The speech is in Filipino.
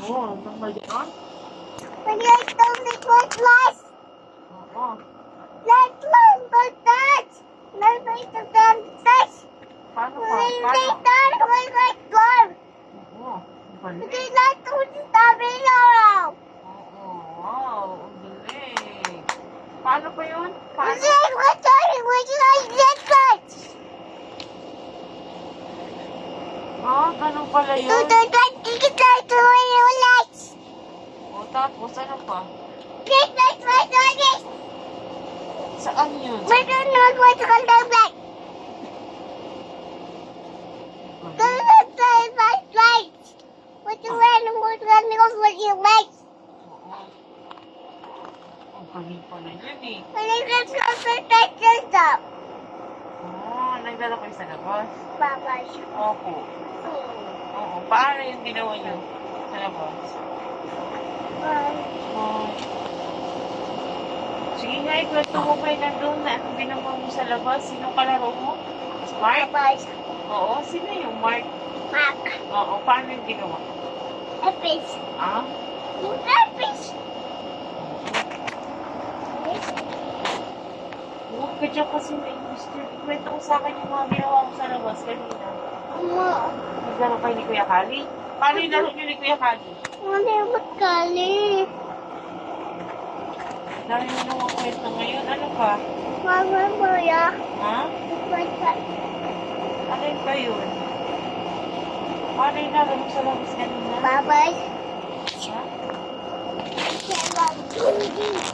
Oo, hanggang maliit. Maliit daw na cutlass. Oo. Let's learn about that. Let's learn about that. Paano pa? Let's Paano? learn about Oo. Ang Let's galing. learn to stop it now. Oo. Wow. Ang galing. Paano pa yun? Paano? Let's learn what's that. Ganun pala To yun. the that to relax. O, tapos ano pa? Let's Saan yun? we don't know what's called the black. Let's learn light. What's the random what's going what you like? Oo. Ang galing pala yun eh. Let's go. Nagdala kayo sa labas? Baba. Opo. Oo. Paano yung ginawa niyo sa labas? Oh. Sige nga, ikwento mo pa yung nandun na anong ginawa mo sa labas. Sino kalaro mo? Mark? Oo, sino yung Mark? Mark. Oo, paano yung ginawa? Epis. Ah? Yung epis. Huwag ka dyan kasi na gusto. Ikwento ko sa akin yung mga ginawa mo sa labas kanina. Naglaro kayo ni Kuya Kali? Paano yung laro niyo ni Kuya Kali? Ano yung magkali? Dahil mo naman kwento ngayon, ano pa? Mama mo ya. Ha? Ano yung ba yun? Paano yung laro mo sa labas kanina? Bye-bye. Ha? Kaya